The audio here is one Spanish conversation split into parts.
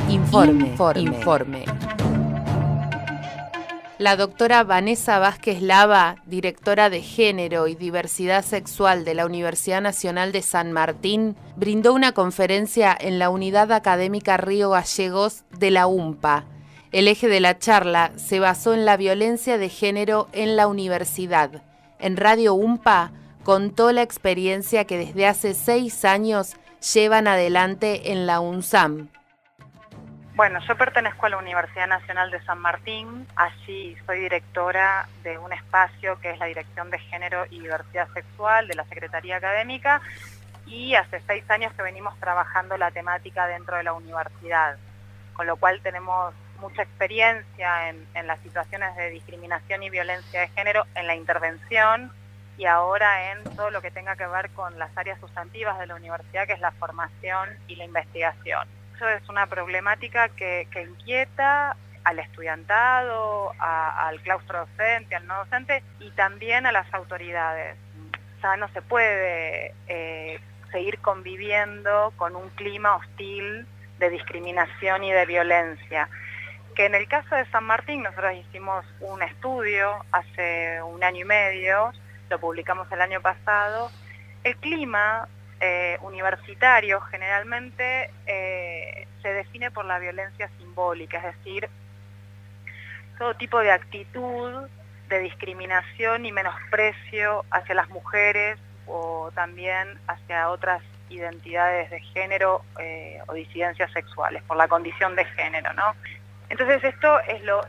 Informe. La doctora Vanessa Vázquez Lava, directora de Género y Diversidad Sexual de la Universidad Nacional de San Martín, brindó una conferencia en la Unidad Académica Río Gallegos de la UMPA. El eje de la charla se basó en la violencia de género en la universidad. En Radio UMPA contó la experiencia que desde hace 6 años llevan adelante en la UNSAM. Bueno, yo pertenezco a la Universidad Nacional de San Martín, allí soy directora de un espacio que es la Dirección de Género y Diversidad Sexual de la Secretaría Académica, y hace 6 años que venimos trabajando la temática dentro de la universidad, con lo cual tenemos mucha experiencia en las situaciones de discriminación y violencia de género, en la intervención y ahora en todo lo que tenga que ver con las áreas sustantivas de la universidad, que es la formación y la investigación. Eso es una problemática que inquieta al estudiantado, al claustro docente, al no docente y también a las autoridades. O sea, no se puede seguir conviviendo con un clima hostil de discriminación y de violencia. Que en el caso de San Martín nosotros hicimos un estudio hace 1 año y medio, lo publicamos el año pasado. El clima universitario generalmente se define por la violencia simbólica, es decir, todo tipo de actitud de discriminación y menosprecio hacia las mujeres o también hacia otras identidades de género o disidencias sexuales por la condición de género, ¿no? Entonces esto es lo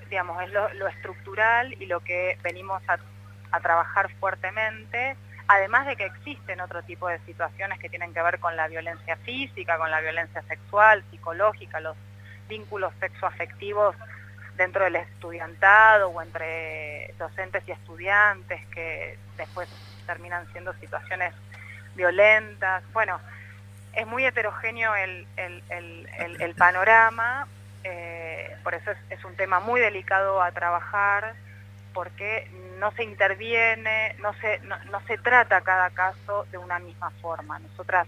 estructural y lo que venimos a trabajar fuertemente. Además de que existen otro tipo de situaciones que tienen que ver con la violencia física, con la violencia sexual, psicológica, los vínculos sexoafectivos dentro del estudiantado o entre docentes y estudiantes que después terminan siendo situaciones violentas. Bueno, es muy heterogéneo el panorama, por eso es un tema muy delicado a trabajar, porque no se interviene, no se trata cada caso de una misma forma. Nosotras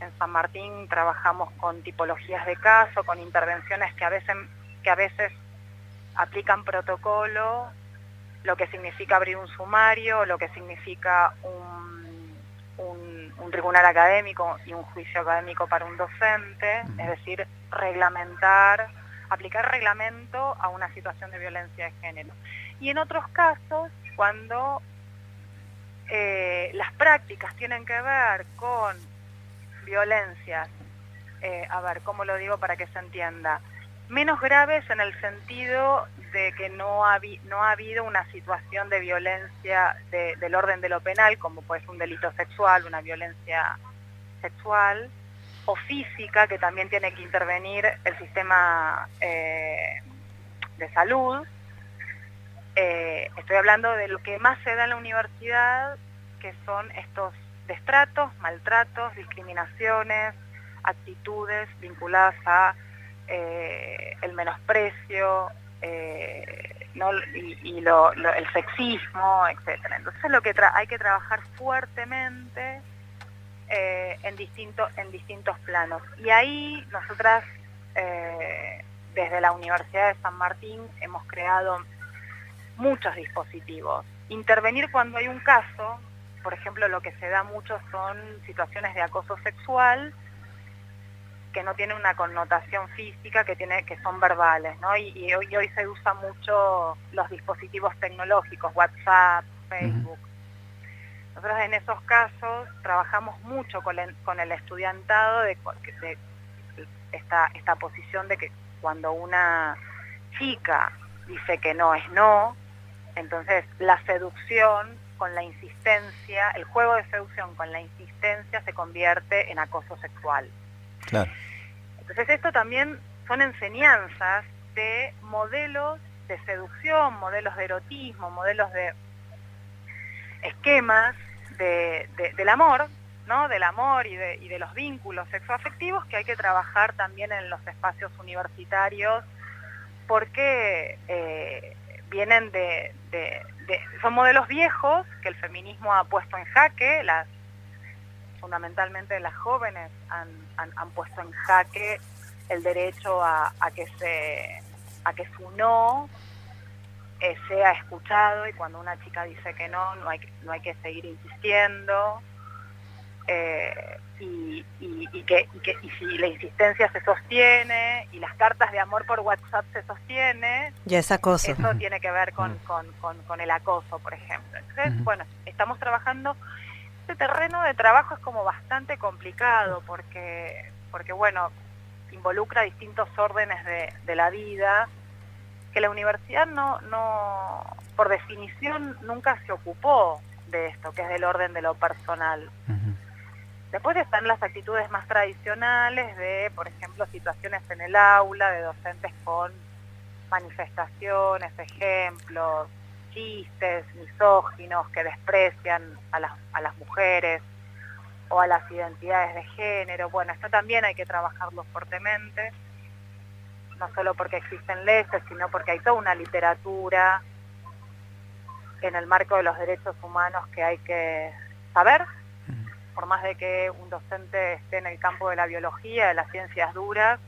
en San Martín trabajamos con tipologías de caso, con intervenciones que a veces aplican protocolo, lo que significa abrir un sumario, lo que significa un tribunal académico y un juicio académico para un docente, es decir, aplicar reglamento a una situación de violencia de género. Y en otros casos, cuando las prácticas tienen que ver con violencias, ¿cómo lo digo para que se entienda? Menos graves en el sentido de que no ha habido una situación de violencia del orden de lo penal, como puede ser un delito sexual, una violencia sexual, o física, que también tiene que intervenir el sistema de salud. Estoy hablando de lo que más se da en la universidad, que son estos destratos, maltratos, discriminaciones, actitudes vinculadas a el menosprecio el sexismo, etcétera. Entonces hay que trabajar fuertemente en distintos planos. Y ahí nosotras desde la Universidad de San Martín hemos creado muchos dispositivos. Intervenir cuando hay un caso, por ejemplo, lo que se da mucho son situaciones de acoso sexual que no tienen una connotación física, que son verbales, ¿no? Y hoy se usa mucho los dispositivos tecnológicos, WhatsApp, Facebook. Nosotros en esos casos trabajamos mucho con el estudiantado de esta posición de que cuando una chica dice que no es no, entonces la seducción con la insistencia, el juego de seducción con la insistencia se convierte en acoso sexual. Claro. Entonces esto también son enseñanzas de modelos de seducción, modelos de erotismo, modelos de esquemas del amor, ¿no? Del amor y de los vínculos sexoafectivos que hay que trabajar también en los espacios universitarios, porque vienen son modelos viejos que el feminismo ha puesto en jaque, fundamentalmente las jóvenes han puesto en jaque el derecho a que su no sea escuchado, y cuando una chica dice que no hay que seguir insistiendo, y si la insistencia se sostiene y las cartas de amor por WhatsApp se sostiene, ya es acoso. Eso tiene que ver con el acoso, por ejemplo. Entonces, bueno, estamos trabajando. Este terreno de trabajo es como bastante complicado porque bueno, involucra distintos órdenes de la vida, que la universidad no por definición nunca se ocupó de esto, que es del orden de lo personal. Después están las actitudes más tradicionales de, por ejemplo, situaciones en el aula, de docentes con manifestaciones, ejemplos, chistes misóginos que desprecian a las mujeres o a las identidades de género. Bueno, esto también hay que trabajarlo fuertemente, no solo porque existen leyes, sino porque hay toda una literatura en el marco de los derechos humanos que hay que saber, por más de que un docente esté en el campo de la biología, de las ciencias duras,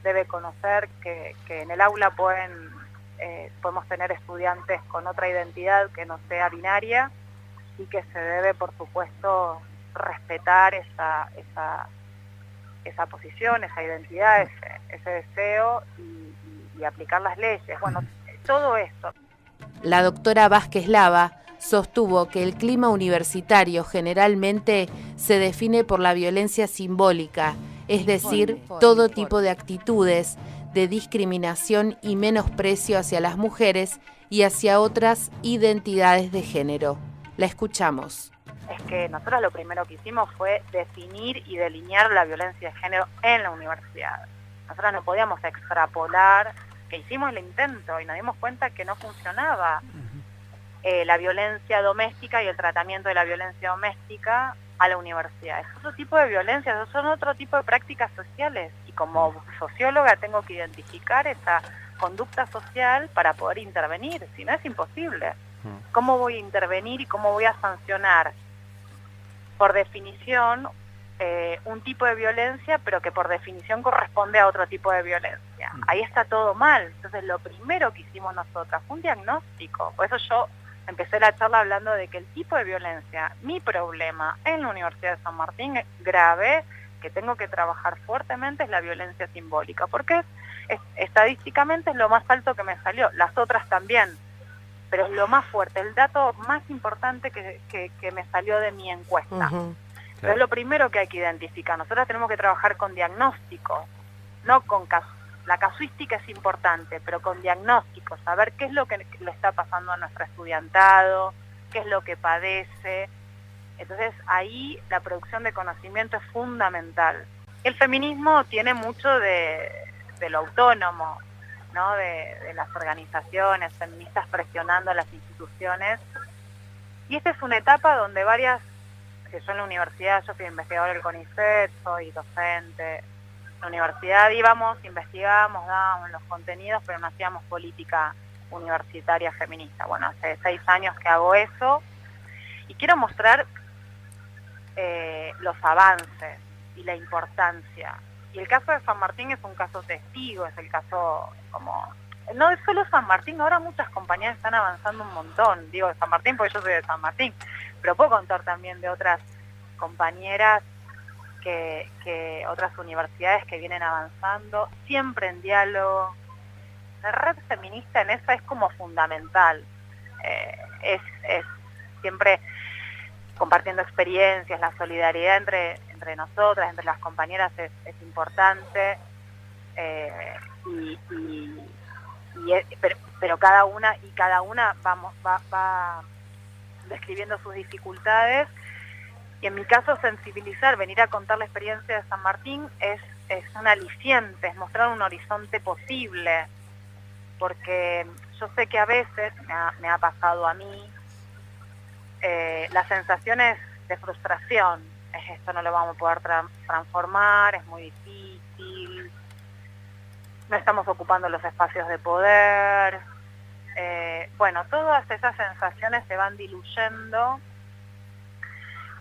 debe conocer que en el aula podemos tener estudiantes con otra identidad que no sea binaria, y que se debe, por supuesto, respetar esa posición, esa identidad, ese deseo, y aplicar las leyes. Bueno, todo esto. La doctora Vázquez Lava sostuvo que el clima universitario generalmente se define por la violencia simbólica, es decir, todo tipo de actitudes de discriminación y menosprecio hacia las mujeres y hacia otras identidades de género. La escuchamos. Es que nosotros lo primero que hicimos fue definir y delinear la violencia de género en la universidad. Nosotros no podíamos extrapolar, que hicimos el intento y nos dimos cuenta que no funcionaba la violencia doméstica y el tratamiento de la violencia doméstica a la universidad. Es otro tipo de violencia, son otro tipo de prácticas sociales, y como socióloga tengo que identificar esa conducta social para poder intervenir, si no es imposible. ¿Cómo voy a intervenir y cómo voy a sancionar? Por definición, un tipo de violencia, pero que por definición corresponde a otro tipo de violencia. Ahí está todo mal. Entonces, lo primero que hicimos nosotras fue un diagnóstico. Por eso yo empecé la charla hablando de que el tipo de violencia, mi problema en la Universidad de San Martín, grave, que tengo que trabajar fuertemente, es la violencia simbólica, porque estadísticamente es lo más alto que me salió. Las otras también, pero es lo más fuerte, el dato más importante que me salió de mi encuesta. Pero es lo primero que hay que identificar. Nosotros tenemos que trabajar con diagnósticos, no con casos. La casuística es importante, pero con diagnósticos, saber qué es lo que le está pasando a nuestro estudiantado, qué es lo que padece. Entonces ahí la producción de conocimiento es fundamental. El feminismo tiene mucho de lo autónomo, ¿no? De las organizaciones feministas presionando a las instituciones. Y esta es una etapa donde varias, que yo en la universidad, yo fui investigadora del CONICET, soy docente. En la universidad íbamos, investigábamos, dábamos los contenidos, pero no hacíamos política universitaria feminista. Bueno, hace 6 años que hago eso, y quiero mostrar los avances y la importancia. Y el caso de San Martín es un caso testigo, es el caso como... No es solo San Martín, ahora muchas compañías están avanzando un montón. Digo de San Martín porque yo soy de San Martín, pero puedo contar también de otras compañeras, que otras universidades que vienen avanzando, siempre en diálogo. La red feminista en esa es como fundamental. Es siempre compartiendo experiencias, la solidaridad entre nosotras, entre las compañeras es importante, pero cada una va describiendo sus dificultades. Y en mi caso, sensibilizar, venir a contar la experiencia de San Martín es un aliciente, es mostrar un horizonte posible, porque yo sé que a veces, me ha pasado a mí, las sensaciones de frustración, esto no lo vamos a poder transformar, es muy difícil, no estamos ocupando los espacios de poder, bueno, todas esas sensaciones se van diluyendo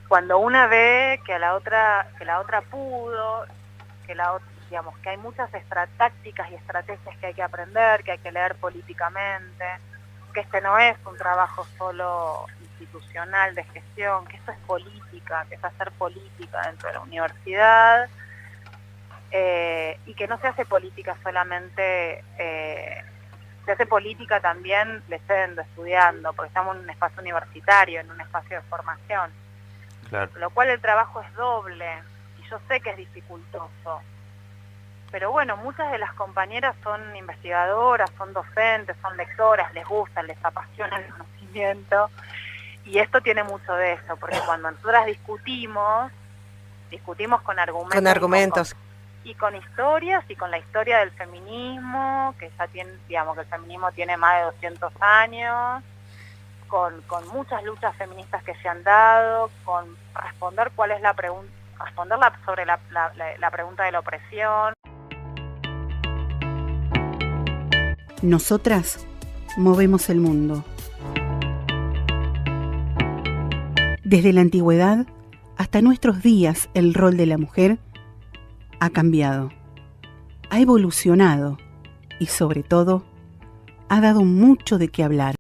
cuando una ve que la otra pudo, digamos, que hay muchas tácticas y estrategias que hay que aprender, que hay que leer políticamente, que este no es un trabajo solo institucional de gestión, que esto es política, que es hacer política dentro de la universidad, y que no se hace política solamente, se hace política también leyendo, estudiando, porque estamos en un espacio universitario, en un espacio de formación. Claro. Con lo cual el trabajo es doble, y yo sé que es dificultoso. Pero bueno, muchas de las compañeras son investigadoras, son docentes, son lectoras, les gusta, les apasiona el conocimiento, y esto tiene mucho de eso, porque cuando nosotras discutimos con argumentos. Con argumentos. Y con historias, y con la historia del feminismo, que ya tiene, digamos, que el feminismo tiene más de 200 años, con muchas luchas feministas que se han dado, con responder cuál es la pregunta, sobre la pregunta de la opresión. Nosotras movemos el mundo. Desde la antigüedad hasta nuestros días, el rol de la mujer ha cambiado, ha evolucionado y, sobre todo, ha dado mucho de qué hablar.